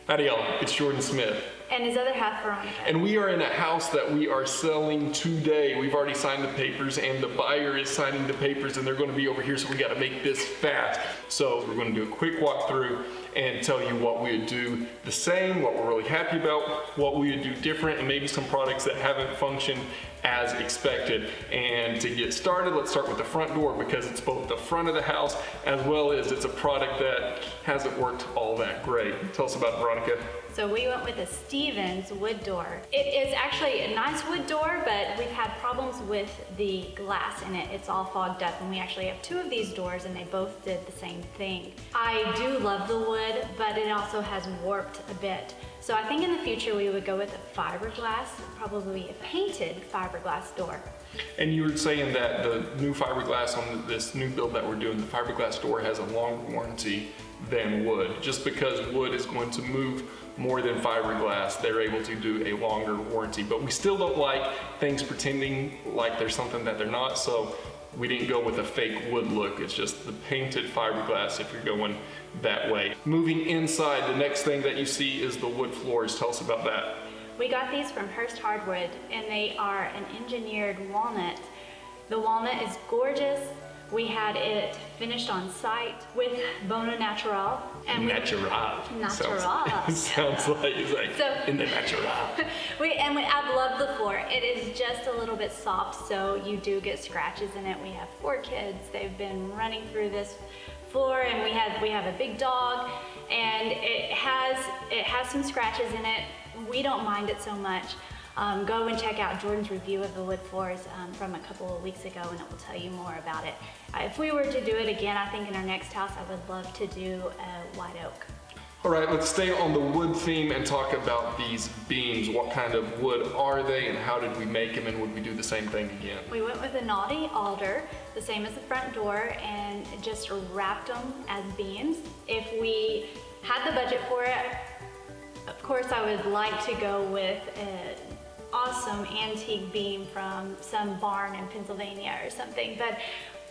Howdy y'all, it's Jordan Smith. And his other half, Veronica. And we are in a house that we are selling today. We've already signed the papers and the buyer is signing the papers and they're going to be over here, so we got to make this fast. So we're going to do a quick walkthrough and tell you what we would do the same, what we're really happy about, what we would do different, and maybe some products that haven't functioned as expected. And to get started, let's start with the front door because it's both the front of the house as well as it's a product that hasn't worked all that great. Tell us about it, Veronica. So we went with a Stevens wood door. It is actually a nice wood door, but we've had problems with the glass in it. It's all fogged up, and we actually have two of these doors and they both did the same thing. I do love the wood, but it also has warped a bit. So I think in the future we would go with a fiberglass, probably a painted fiberglass door. And you were saying that the new fiberglass on this new build that we're doing, the fiberglass door has a longer warranty than wood. Just because wood is going to move more than fiberglass, they're able to do a longer warranty. But we still don't like things pretending like there's something that they're not, so we didn't go with a fake wood look. It's just the painted fiberglass if you're going that way. Moving inside, the next thing that you see is the wood floors. Tell us about that. We got these from Hearst Hardwood, and they are an engineered walnut. The walnut is gorgeous. We had it finished on site with Bono Natural. And Natural. Sounds like it's like so, in the natural. I love the floor. It is just a little bit soft, so you do get scratches in it. We have 4 kids. They've been running through this floor, and we have a big dog, and it has some scratches in it. We don't mind it so much. Go and check out Jordan's review of the wood floors from a couple of weeks ago, and it will tell you more about it. If we were to do it again, I think in our next house, I would love to do a white oak. All right, let's stay on the wood theme and talk about these beams. What kind of wood are they and how did we make them, and would we do the same thing again? We went with a knotty alder, the same as the front door, and just wrapped them as beams. If we had the budget for it, of course I would like to go with an awesome antique beam from some barn in Pennsylvania or something, but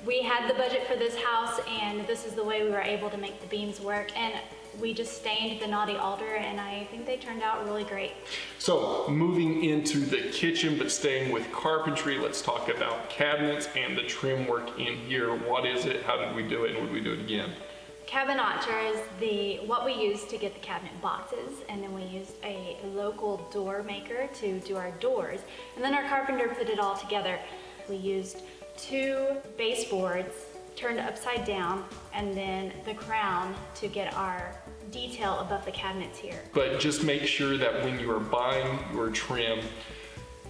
we had the budget for this house and this is the way we were able to make the beams work, and we just stained the knotty alder and I think they turned out really great. So moving into the kitchen but staying with carpentry, let's talk about cabinets and the trim work in here. What is it? How did we do it, and would we do it again? Cabinotcher is what we used to get the cabinet boxes, and then we used a local door maker to do our doors, and then our carpenter put it all together. We used 2 baseboards turned upside down and then the crown to get our detail above the cabinets here. But just make sure that when you are buying your trim,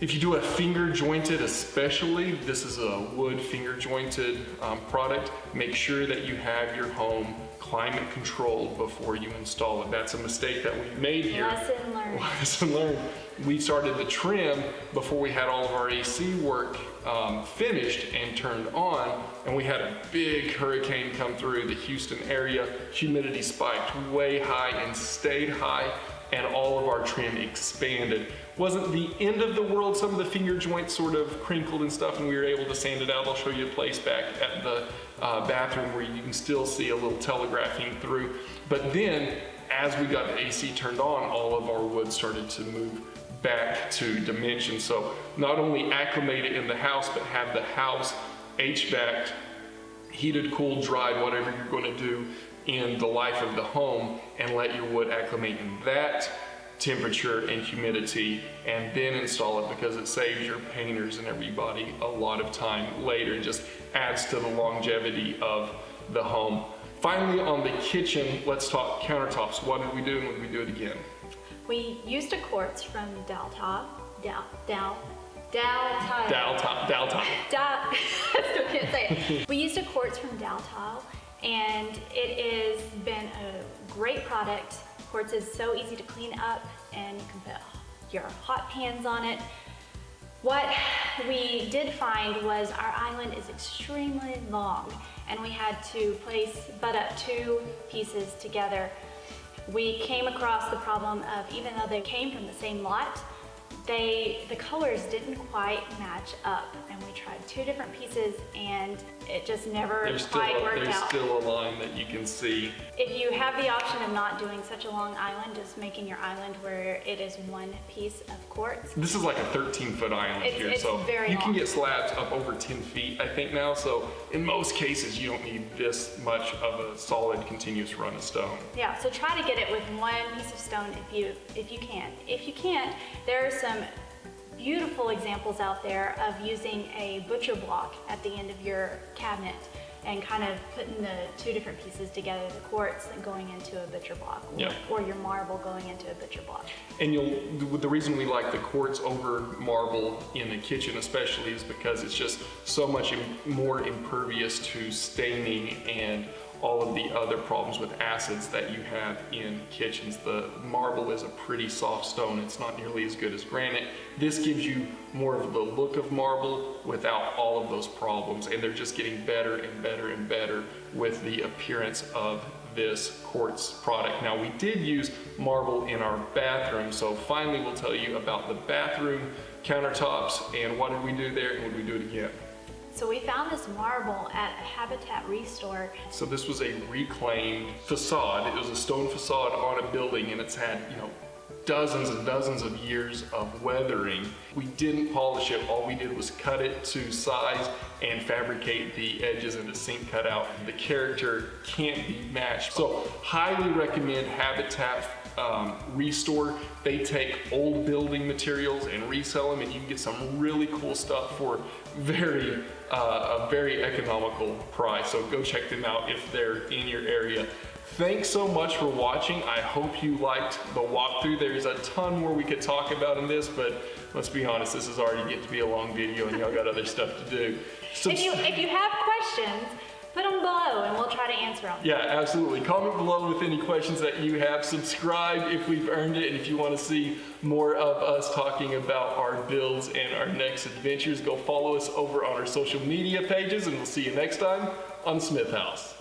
if you do a finger jointed, especially, this is a wood finger jointed product, make sure that you have your home climate controlled before you install it. That's a mistake that we made here. Lesson learned. Lesson learned. We started the trim before we had all of our AC work finished and turned on, and we had a big hurricane come through the Houston area. Humidity spiked way high and stayed high, and all of our trim expanded. Wasn't the end of the world. Some of the finger joints sort of crinkled and stuff, and we were able to sand it out. I'll show you a place back at the bathroom where you can still see a little telegraphing through. But then, as we got the AC turned on, all of our wood started to move back to dimension. So not only acclimate it in the house, but have the house HVAC'd, heated, cooled, dried, whatever you're going to do in the life of the home, and let your wood acclimate in that temperature and humidity, and then install it, because it saves your painters and everybody a lot of time later and just adds to the longevity of the home. Finally, on the kitchen, let's talk countertops. What did we do, and would we do it again? We used a Quartz from Daltop. Daltop. I still can't say it. We used a Quartz from Daltop, and it has been a great product. Quartz is so easy to clean up, and you can put your hot pans on it. What we did find was our island is extremely long, and we had to butt up 2 pieces together. We came across the problem of, even though they came from the same lot, the colors didn't quite match up, and we tried 2 different pieces and it just never quite worked There's out. still a line that you can see. If you have the option of not doing such a long island, just making your island where it is one piece of quartz. This is like a 13-foot island here, It's so very you can long. get slabs up over 10 feet, I think now. So in most cases, you don't need this much of a solid, continuous run of stone. Yeah, so try to get it with one piece of stone if you can. If you can't, there are some beautiful examples out there of using a butcher block at the end of your cabinet and kind of putting the 2 different pieces together, the quartz going into a butcher block, or your marble going into a butcher block. And the reason we like the quartz over marble in the kitchen especially is because it's just so much more impervious to staining and all of the other problems with acids that you have in kitchens. The marble is a pretty soft stone. It's not nearly as good as granite. This gives you more of the look of marble without all of those problems, and they're just getting better and better and better with the appearance of this quartz product. Now, we did use marble in our bathroom, so finally we'll tell you about the bathroom countertops and what did we do there and would we do it again. So we found this marble at a Habitat Restore. So this was a reclaimed facade. It was a stone facade on a building, and it's had, dozens and dozens of years of weathering. We didn't polish it. All we did was cut it to size and fabricate the edges and the sink cutout. The character can't be matched. So highly recommend Habitat Restore. They take old building materials and resell them, and you can get some really cool stuff for a very economical price. So go check them out if they're in your area. Thanks so much for watching. I hope you liked the walkthrough. There's a ton more we could talk about in this, but let's be honest, this is already getting to be a long video and y'all got other stuff to do. If you have questions, put them below and we'll try to answer them. Yeah, absolutely. Comment below with any questions that you have. Subscribe if we've earned it. And if you want to see more of us talking about our builds and our next adventures, go follow us over on our social media pages, and we'll see you next time on Smith House.